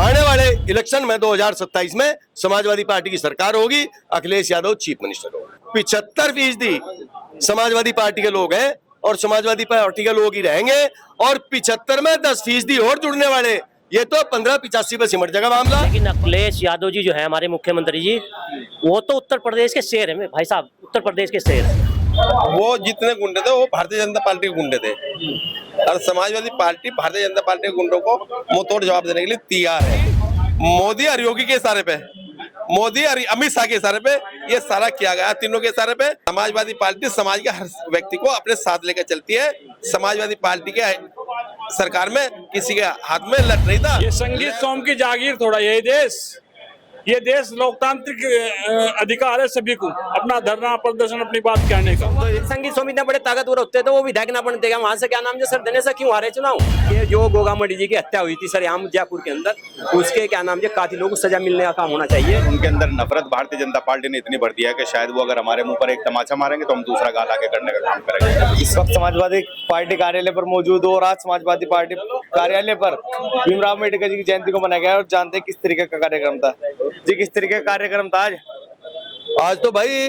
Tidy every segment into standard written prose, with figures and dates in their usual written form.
आने वाले इलेक्शन में 2027 में समाजवादी पार्टी की सरकार होगी, अखिलेश यादव चीफ मिनिस्टर होगा। 75% समाजवादी पार्टी के लोग हैं और समाजवादी पार्टी के लोग ही रहेंगे, और 75 में 10% और जुड़ने वाले, ये तो 15-85 पे सिमट जाएगा मामला। लेकिन अखिलेश यादव जी जो है हमारे मुख्यमंत्री जी, वो तो उत्तर प्रदेश के शेर है भाई साहब, उत्तर प्रदेश के शेर। वो जितने गुंडे थे वो भारतीय जनता पार्टी के गुंडे थे, और समाजवादी पार्टी भारतीय जनता पार्टी के गुंडों को मुंहतोड़ जवाब देने के लिए तैयार है। मोदी और योगी के इशारे पे, मोदी और अमित शाह के इशारे पे ये सारा किया गया। तीनों के इशारे पे समाजवादी पार्टी समाज के हर व्यक्ति को अपने साथ लेकर चलती है। समाजवादी पार्टी के सरकार में किसी के हाथ में लट नहीं था। ये संगीत सोम की जागीर थोड़ा, ये देश लोकतांत्रिक अधिकार है सभी को अपना धरना प्रदर्शन अपनी बात कहने का। तो संगीत सोम इतने बड़े ताकतवर होते तो वो विधायक ना बनते, वहां से क्या नाम जो सर देने से क्यों हारे चुनाव। ये जो गोगामड़ी जी की हत्या हुई थी सर यहाँ जयपुर के अंदर, उसके क्या नाम जो कातिलों को सजा मिलने का काम होना चाहिए। उनके अंदर नफरत भारतीय जनता पार्टी ने इतनी भर दिया है कि शायद वो अगर हमारे मुंह पर एक तमाचा मारेंगे तो हम दूसरा गाल आगे करने का काम करेंगे। इस वक्त समाजवादी पार्टी कार्यालय पर मौजूद हो और आज समाजवादी पार्टी कार्यालय पर भीमराव अम्बेडकर जी की जयंती को मनाया गया और जानते हैं किस तरीके का कार्यक्रम था जी। किस तरीके का कार्यक्रम था आज तो भाई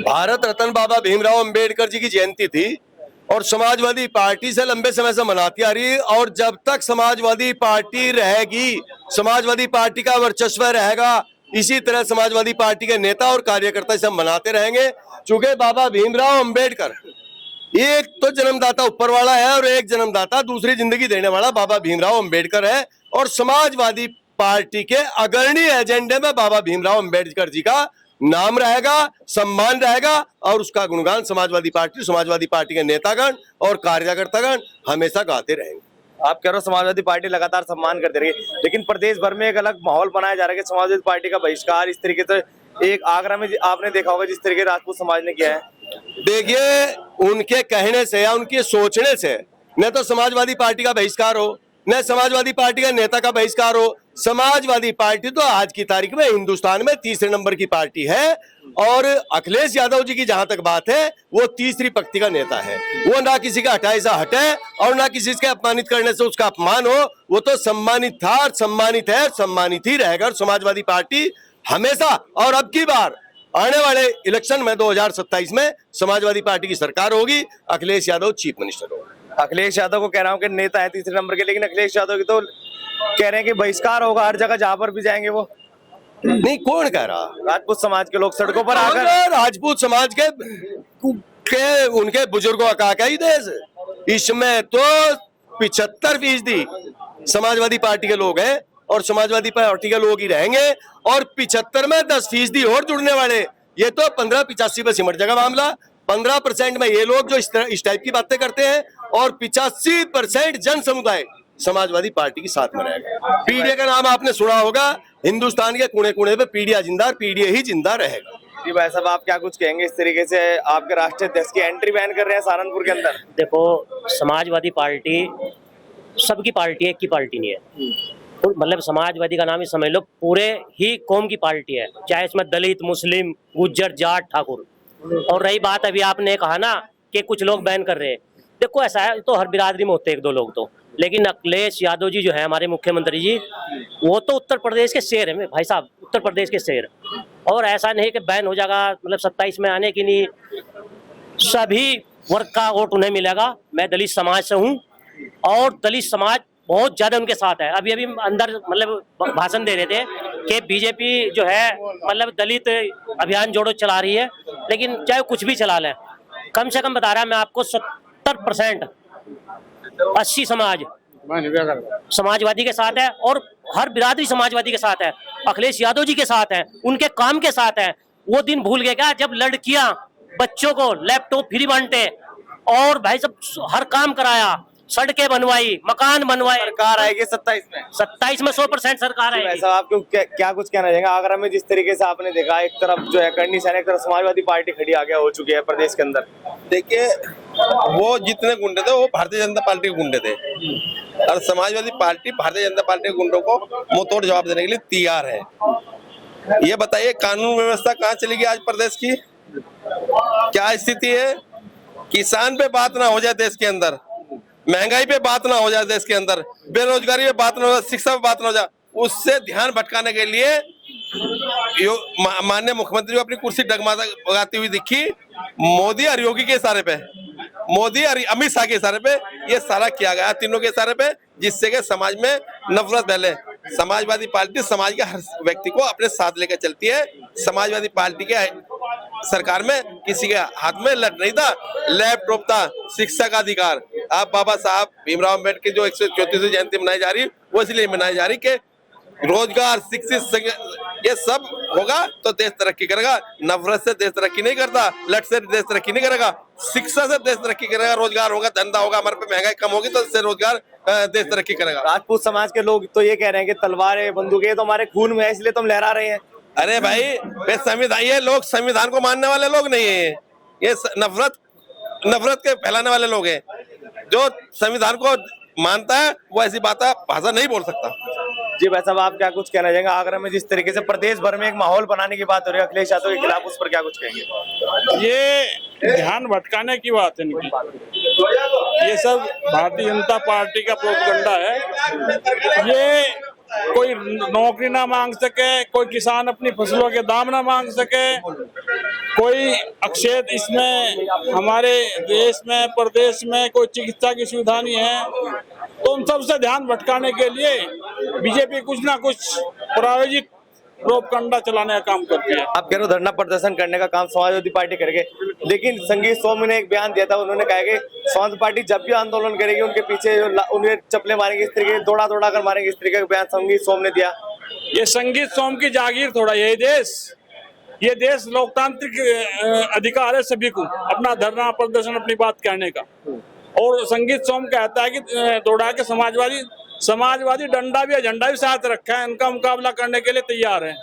भारत रत्न बाबा भीमराव अंबेडकर जी की जयंती थी और समाजवादी पार्टी से लंबे समय से मनाती आ रही है, और जब तक समाजवादी पार्टी रहेगी, समाजवादी पार्टी का वर्चस्व रहेगा, इसी तरह समाजवादी पार्टी के नेता और कार्यकर्ता इसे मनाते रहेंगे। चूंकि बाबा भीमराव अंबेडकर एक तो जन्मदाता ऊपर वाला है और एक जन्मदाता दूसरी जिंदगी देने वाला बाबा भीमराव अंबेडकर है, और समाजवादी पार्टी के अग्रणी एजेंडे में बाबा भीमराव अंबेडकर जी का नाम रहेगा, सम्मान रहेगा, और उसका गुणगान समाजवादी पार्टी के नेतागण और कार्यकर्तागण हमेशा गाते रहेंगे। आप कह रहे हो समाजवादी पार्टी लगातार सम्मान करते रही, लेकिन प्रदेश भर में एक अलग माहौल बनाया जा रहा है कि समाजवादी पार्टी का बहिष्कार इस तरीके से, एक आगरा में आपने देखा होगा जिस तरीके राजपूत समाज ने किया है। देखिए, उनके कहने से या उनके सोचने से न तो समाजवादी पार्टी का बहिष्कार हो, न समाजवादी पार्टी का नेता का बहिष्कार हो। समाजवादी पार्टी तो आज की तारीख में हिंदुस्तान में तीसरे नंबर की पार्टी है, और अखिलेश यादव जी की जहां तक बात है, वो तीसरी पंक्ति का नेता है। वो ना किसी का हटाए से हटे और ना किसी के अपमानित करने से उसका अपमान हो। वो तो सम्मानित था, सम्मानित है, सम्मानित ही रहेगा। और समाजवादी पार्टी हमेशा, और अब की बार आने वाले इलेक्शन में 2027 में समाजवादी पार्टी की सरकार होगी, अखिलेश यादव चीफ मिनिस्टर होगा। अखिलेश यादव को कह रहा हूँ कि नेता है तीसरे नंबर के, लेकिन अखिलेश यादव की तो कह रहे हैं कि बहिष्कार होगा हर जगह जहां पर भी जाएंगे वो। नहीं, कौन कह रहा? राजपूत समाज के लोग सड़कों पर आकर, राजपूत समाज के उनके बुजुर्गों का काका ही देश। इसमें तो 75% समाजवादी पार्टी के लोग हैं और समाजवादी पार्टी के लोग ही रहेंगे, और 75 में 10% और जुड़ने वाले, ये तो 15-85 पे सिमट जाएगा मामला। 15% में ये लोग जो इस टाइप की बातें करते हैं, और 85% जन समुदाय समाजवादी पार्टी के साथ में रहेगा। पीडीए का नाम आपने सुना होगा, हिंदुस्तान के कोने कोने पे पीडीए जिंदा, पीडीए ही जिंदा रहेगा। जी भाई साहब, आप क्या कुछ कहेंगे इस तरीके से आपके राष्ट्रीय अध्यक्ष की एंट्री बैन कर रहे हैं सहारनपुर के अंदर? देखो, समाजवादी पार्टी सबकी पार्टी है, एक की पार्टी नहीं है। मतलब समाजवादी का नाम ही समझ लो पूरे ही कौम की पार्टी है, चाहे इसमें दलित, मुस्लिम, गुज्जर, जाट, ठाकुर। और रही बात अभी आपने कहा ना कि कुछ लोग बैन कर रहे हैं, देखो ऐसा है तो हर बिरादरी में होते हैं एक दो लोग तो, लेकिन अखिलेश यादव जी जो है हमारे मुख्यमंत्री जी, वो तो उत्तर प्रदेश के शेर है भाई साहब, उत्तर प्रदेश के शेर। और ऐसा नहीं कि बैन हो जाएगा, मतलब 27 में आने की नहीं, सभी वर्ग का वोट उन्हें मिलेगा। मैं दलित समाज से हूँ और दलित समाज बहुत ज्यादा उनके साथ है। अभी अंदर मतलब भाषण दे रहे थे कि बीजेपी जो है मतलब दलित अभियान जोड़ो चला रही है, लेकिन चाहे कुछ भी चला लें, कम से कम बता रहा मैं आपको 70% 80 समाजवादी के साथ है, और हर बिरादरी समाजवादी के साथ है, अखिलेश यादव जी के साथ है, उनके काम के साथ है। वो दिन भूल गए क्या जब लड़कियां बच्चों को लैपटॉप फ्री बांटे और भाई सब हर काम कराया, सड़कें बनवाई, मकान बनवाए। सरकार आएगी 27 में 100% सरकार आएगी। ऐसा आपको क्या कुछ कहना चाहेंगे? आगरा में जिस तरीके से आपने देखा, एक तरफ जो है करनी सेना, एक तरफ समाजवादी पार्टी खड़ी आगे हो चुकी है प्रदेश के अंदर। देखिए, वो जितने गुंडे थे वो भारतीय जनता पार्टी के गुंडे थे, और समाजवादी पार्टी भारतीय जनता पार्टी के गुंडों को मुंहतोड़ जवाब देने के लिए तैयार है। ये बताइए, कानून व्यवस्था कहाँ चलेगी आज प्रदेश की? क्या स्थिति है? किसान पे बात ना हो जाए देश के अंदर, महंगाई पे बात ना हो जाए देश के अंदर, बेरोजगारी पे बात ना हो जाए, शिक्षा पे बात ना हो जाए, उससे ध्यान भटकाने के लिए माननीय मुख्यमंत्री को अपनी कुर्सी डगमगाती हुई दिखी। मोदी और योगी के इशारे पे, मोदी और अमित शाह के इशारे पे ये सारा किया गया, तीनों के इशारे पे, जिससे कि समाज में नफरत फैले। समाजवादी पार्टी समाज के हर व्यक्ति को अपने साथ लेकर चलती है। समाजवादी पार्टी के सरकार में किसी के हाथ में लट नहीं था, लैपटॉप था, शिक्षा का अधिकार। आप बाबा साहब भीमराव अम्बेडकर जो 134वीं जयंती मनाई जा रही, वो इसलिए मनाई जा रही कि रोजगार, शिक्षित, ये सब होगा तो देश तरक्की करेगा। नफरत से देश तरक्की नहीं करता, लट से देश तरक्की नहीं करेगा, शिक्षा से देश तरक्की करेगा। रोजगार होगा, धंधा होगा, हमारे पे महंगाई कम होगी तो इससे रोजगार देश तरक्की करेगा। राजपूत समाज के लोग तो ये कह रहे हैं कि तलवारें, बंदूकें तो हमारे खून में है, इसलिए तो हम लहरा रहे हैं। अरे भाई, संविधान, ये लोग संविधान को मानने वाले लोग नहीं है, ये नफरत के फैलाने वाले लोग हैं। जो संविधान को मानता है वो ऐसी भाषा नहीं बोल सकता। जी भाई साहब, आप क्या कुछ कहना चाहेंगे? आगरा में जिस तरीके से प्रदेश भर में एक माहौल बनाने की बात हो रही है अखिलेश यादव के खिलाफ, उस पर क्या कुछ कहेंगे? ये ध्यान भटकाने की बात है इनकी। ये सब भारतीय जनता पार्टी का प्रोपगंडा है। ये कोई नौकरी ना मांग सके, कोई किसान अपनी फसलों के दाम ना मांग सके, कोई अक्षेत इसमें हमारे देश में, प्रदेश में कोई चिकित्सा की सुविधा नहीं है, तो उन सबसे ध्यान भटकाने के लिए बीजेपी कुछ ना कुछ प्रायोजिक प्रोपगंडा चलाने का काम करती है। आप कह रहे हो धरना प्रदर्शन करने का काम समाजवादी पार्टी करेगी, लेकिन संगीत सोम ने एक बयान दिया था, उन्होंने कहा कि समाजवादी पार्टी जब भी आंदोलन करेगी उनके पीछे उन्हें चप्पलें मारेंगे, इस तरीके दौड़ा दौड़ा कर मारेंगे, इस तरीके का बयान संगीत सोम ने दिया। ये संगीत सोम की जागीर थोड़ा, ये देश लोकतांत्रिक अधिकार है सभी को अपना धरना प्रदर्शन, अपनी बात कहने का। और संगीत सोम कहता है कि दौड़ा के समाजवादी डंडा भी झंडा भी साथ रखा है, इनका मुकाबला करने के लिए तैयार है।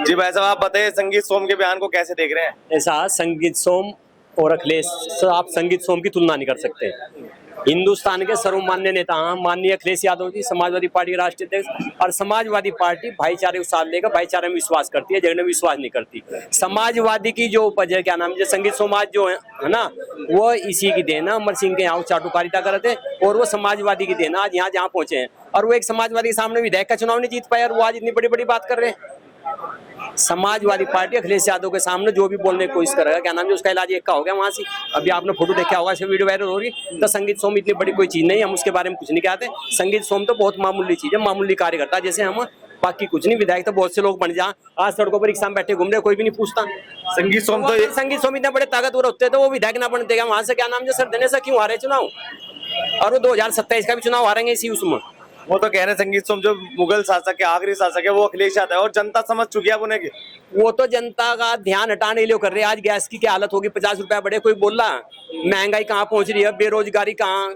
जी भाई साहब, आप बताइए संगीत सोम के बयान को कैसे देख रहे हैं? ऐसा संगीत सोम और अखिलेश, आप संगीत सोम की तुलना नहीं कर सकते। हिंदुस्तान के सर्वमान्य नेता माननीय अखिलेश यादव जी, समाजवादी पार्टी के राष्ट्रीय अध्यक्ष, और समाजवादी पार्टी भाईचारे को साथ लेकर भाईचारे में विश्वास करती है, झगड़े में विश्वास नहीं करती। समाजवादी की जो उपज है, क्या नाम है, संगीत समाज जो है ना, वो इसी की देना। अमर सिंह के यहाँ चाटुकारिता करते और वो समाजवादी की देना आज यहाँ जहाँ पहुंचे हैं। और वो एक समाजवादी के सामने विधायक का चुनाव नहीं जीत पाया और वो आज इतनी बड़ी बड़ी बात कर रहे हैं। समाजवादी पार्टी अखिलेश यादव के सामने जो भी बोलने की कोशिश करेगा, क्या नाम है, उसका इलाज एक का हो गया वहां से। अभी आपने फोटो देखा होगा, इसमें वीडियो वायरल हो रही। तो संगीत सोम इतनी बड़ी कोई चीज नहीं, हम उसके बारे में कुछ नहीं कहते। संगीत सोम तो बहुत मामूली चीज है, मामूली कार्यकर्ता जैसे हम, बाकी कुछ नहीं। विधायक तो बहुत से लोग बन जा, आज सड़कों पर रिक्शा में बैठे घूम रहे, कोई भी नहीं पूछता। संगीत सोम तो संगीत सोम इतने बड़े ताकतवर होते तो वो विधायक ना बन देगा वहां से, क्या नाम है, सर देने से क्यों हारे चुनाव, और वो 2027 का भी चुनाव हारेंगे इसी उसमें। वो तो कह रहे हैं संगीत सोम जो मुगल शासक है, आखिरी शासक है, वो अखिलेश यादव है और जनता समझ चुकी है उन्हें। वो तो जनता का ध्यान हटाने के लिए कर रहे हैं। आज गैस की क्या हालत होगी, 50 रुपया बढ़े, कोई बोल रहा? महंगाई कहाँ पहुंच रही है, बेरोजगारी कहाँ,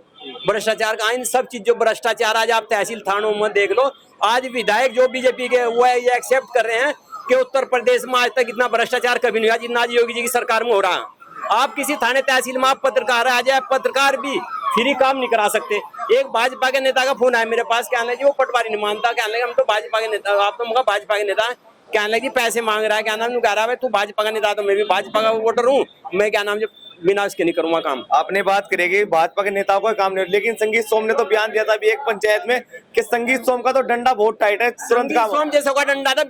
भ्रष्टाचार कहाँ, इन सब चीजों भ्रष्टाचार आज आप तहसील थानों में देख लो। आज विधायक जो बीजेपी के वो है, ये एक्सेप्ट कर रहे हैं कि उत्तर प्रदेश में आज तक इतना भ्रष्टाचार कभी नहीं हुआ जितना आज योगी जी की सरकार में हो रहा है। आप किसी थाने तहसील में आप पत्रकार आ जाए, पत्रकार भी फ्री काम नहीं करा सकते। एक भाजपा के नेता का फोन आया मेरे पास, कहने लगे वो पटवारी नहीं मानता, कहने लगे हम तो भाजपा के नेता, आप तो मुझे भाजपा के नेता, कहने लगे पैसे मांग रहा है, क्या नाम कह रहा है तू भाजपा का नेता, तो मैं भी भाजपा का वोटर हूँ, मैं क्या नाम बिना उसके नहीं करूंगा काम। आपने बात करेगी भाजपा के नेताओं का काम नहीं, लेकिन संगीत सोम ने तो बयान दिया था अभी एक पंचायत में कि संगीत सोम का तो डंडा बहुत टाइट है, तुरंत काम। सोम जैसा का डंडा था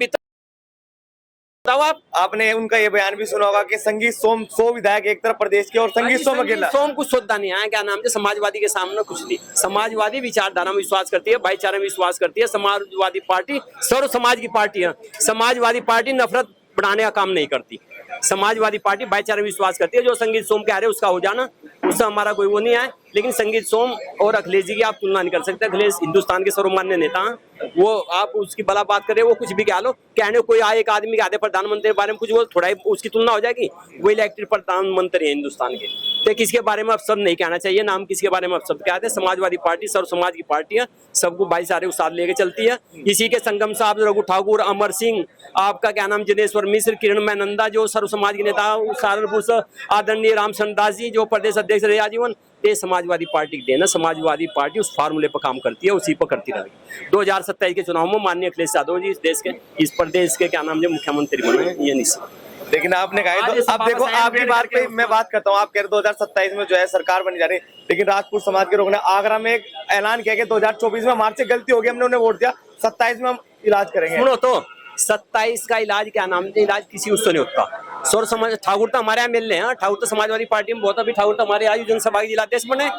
आपने उनका ये बयान भी सुना होगा कि संगीत सोम 100 विधायक एक तरफ प्रदेश के और संगीत सोम अकेला। सोम कुछ सोचता नहीं है, क्या नाम है, समाजवादी के सामने कुछ नहीं। समाजवादी विचारधारा में विश्वास करती है, भाईचारे में विश्वास करती है। समाजवादी पार्टी सर्व समाज की पार्टी है। समाजवादी पार्टी नफरत बढ़ाने का काम नहीं करती। समाजवादी पार्टी भाईचारे में विश्वास करती है। जो संगीत सोम कह रहे हैं उसका हो जाना, उससे हमारा कोई वो नहीं है। लेकिन संगीत सोम और अखिलेश जी की आप तुलना नहीं कर सकते। अखिलेश हिंदुस्तान के सर्वमान्य नेता हैं, वो आप उसकी भला बात करें, वो कुछ भी कह लो, कहने कोई आए एक आदमी के आधे प्रधानमंत्री के बारे में कुछ वो थोड़ा उसकी तुलना हो जाएगी। वो इलेक्टेड प्रधानमंत्री है हिंदुस्तान के, तो किसके बारे में अब सब नहीं कहना चाहिए, नाम किसके बारे में अब सब कहते हैं। समाजवादी पार्टी सर्व समाज की पार्टी है, सबको भाईचारे के साथ लेके चलती है। इसी के संगम साहब रघु ठाकुर, अमर सिंह, आपका क्या नाम जिनेश्वर मिश्र, किरण मैनंदा जो सर्व समाज के नेता, सहारनपुर से आदरणीय रामचंद्र दास जी जो प्रदेश अध्यक्ष रहे आजीवन, ये समाजवादी पार्टी के देना। समाजवादी पार्टी उस फार्मूले पर काम करती है, उसी पर करती रहेगी। 2027 के चुनाव में माननीय अखिलेश यादव जी इस देश के, इस प्रदेश के क्या नाम जो मुख्यमंत्री बने, ये निश्चित। लेकिन आपने कहा अब देखो आपकी बात पे मैं बात करता हूँ। आप कह रहे 2027 में जो है सरकार बनी जा रही है, लेकिन राजपूत समाज के लोगों ने आगरा में एक ऐलान किया कि 2024 में हमारे से गलती हो गई, हमने उन्हें वोट दिया, 27 में हम इलाज करेंगे। सुनो तो 27 का इलाज क्या नाम है, इलाज किसी उससे नहीं होता। सौर समाज ठाकुर तो हमारे यहाँ मिल रहे हैं, ठाकुर तो समाजवादी पार्टी में बहुत, अभी ठाकुर तो हमारे यहाँ जनसभा के जिलाध्यक्ष बने,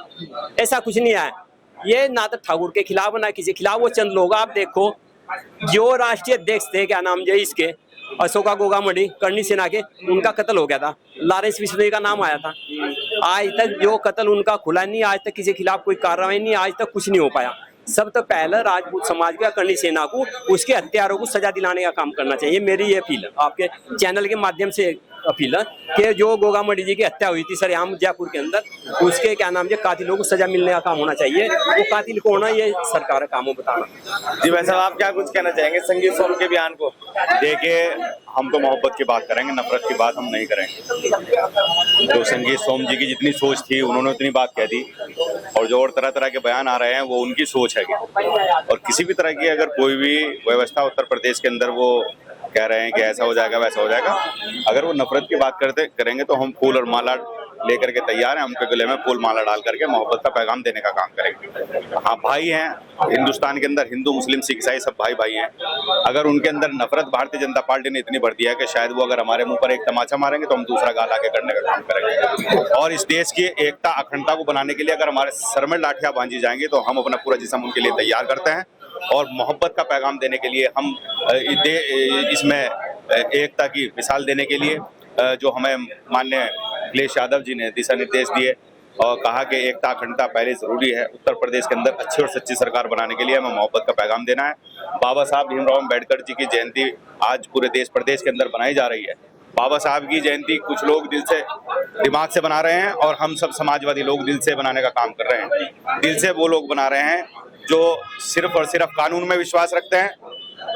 ऐसा कुछ नहीं है। ये ना तो ठाकुर के खिलाफ ना किसी के खिलाफ, वो चंद लोग आप देखो जो राष्ट्रीय अध्यक्ष थे, क्या नाम है इसके, अशोका गोगामडी करनी सेना के, उनका कत्ल हो गया था, लॉरेंस बिश्नोई का नाम आया था। आज तक जो कत्ल उनका खुला नहीं, आज तक किसी के खिलाफ कोई कार्रवाई नहीं, आज तक कुछ नहीं हो पाया। सब तो पहले राजपूत समाज का करनी सेना को, उसके हत्यारों को सजा दिलाने का काम करना चाहिए। मेरी ये अपील है, आपके चैनल के माध्यम से अपील है कि जो गोगामडी जी की हत्या हुई थी सरेआम जयपुर के अंदर, उसके क्या नाम है कातिलों को सजा मिलने का काम होना चाहिए। वो कातिल को होना, ये सरकार का काम हो बताना। जी भाई साहब, आप क्या कुछ कहना चाहेंगे संगीत सोम के बयान को? देखिए, हम तो मोहब्बत की बात करेंगे, नफरत की बात हम नहीं करेंगे। जो संगीत सोम जी की जितनी सोच थी उन्होंने उतनी बात कह दी, और जो और तरह तरह के बयान आ रहे हैं वो उनकी सोच है। और किसी भी तरह की अगर कोई भी व्यवस्था उत्तर प्रदेश के अंदर वो कह रहे हैं कि ऐसा हो जाएगा वैसा हो जाएगा, अगर वो नफरत की बात करेंगे तो हम फूल और माला लेकर के तैयार हैं। हम उनके गले में फूल माला डाल करके मोहब्बत का पैगाम देने का काम करेंगे। हाँ, भाई हैं हिंदुस्तान के अंदर, हिंदू मुस्लिम सिख ईसाई सब भाई भाई हैं। अगर उनके अंदर नफरत भारतीय जनता पार्टी ने इतनी बढ़ दी है कि शायद वो अगर हमारे मुंह पर एक तमाचा मारेंगे तो हम दूसरा गाल आगे करने का काम करेंगे। और इस देश की एकता अखंडता को बनाने के लिए अगर हमारे सर में लाठियां बांधी जाएंगी तो हम अपना पूरा जिस्म उनके लिए तैयार करते हैं। और मोहब्बत का पैगाम देने के लिए हम इसमें एकता की मिसाल देने के लिए जो हमें माननीय अखिलेश यादव जी ने दिशा निर्देश दिए और कहा कि एकता अखंडता पहले जरूरी है, उत्तर प्रदेश के अंदर अच्छी और सच्ची सरकार बनाने के लिए हमें मोहब्बत का पैगाम देना है। बाबा साहब भीमराव अम्बेडकर जी की जयंती आज पूरे देश प्रदेश के अंदर बनाई जा रही है। बाबा साहब की जयंती कुछ लोग दिल से दिमाग से बना रहे हैं और हम सब समाजवादी लोग दिल से बनाने का काम कर रहे हैं। दिल से वो लोग बना रहे हैं जो सिर्फ और सिर्फ कानून में विश्वास रखते हैं,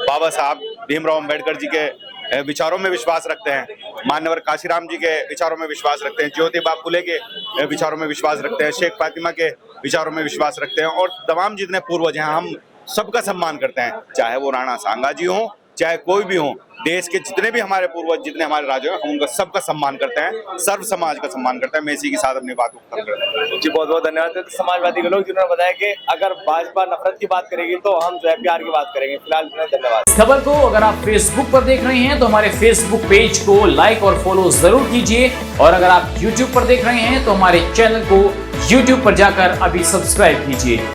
बाबा साहब भीमराव अम्बेडकर जी के विचारों में विश्वास रखते हैं, मान्यवर काशीराम जी के विचारों में विश्वास रखते हैं, ज्योतिबा फुले के विचारों में विश्वास रखते हैं, शेख फातिमा के विचारों में विश्वास रखते हैं और तमाम जितने पूर्वज हैं हम सबका सम्मान करते हैं। चाहे वो राणा सांगा जी हों, चाहे कोई भी हो, देश के जितने भी हमारे पूर्वज, जितने हमारे राजा हैं, हम उनका सबका सम्मान करते हैं, सर्व समाज का सम्मान करते हैं। मैं इसी के साथ अपनी बात को खत्म करता हूं। जी बहुत बहुत धन्यवाद। तो समाजवादी के लोग जिन्होंने बताया कि अगर भाजपा नफरत की बात करेगी तो हम जो है प्यार की बात करेंगे। फिलहाल धन्यवाद। इस खबर को अगर आप फेसबुक पर देख रहे हैं तो हमारे फेसबुक पेज को लाइक और फॉलो जरूर कीजिए, और अगर आप यूट्यूब पर देख रहे हैं तो हमारे चैनल को यूट्यूब पर जाकर अभी सब्सक्राइब कीजिए।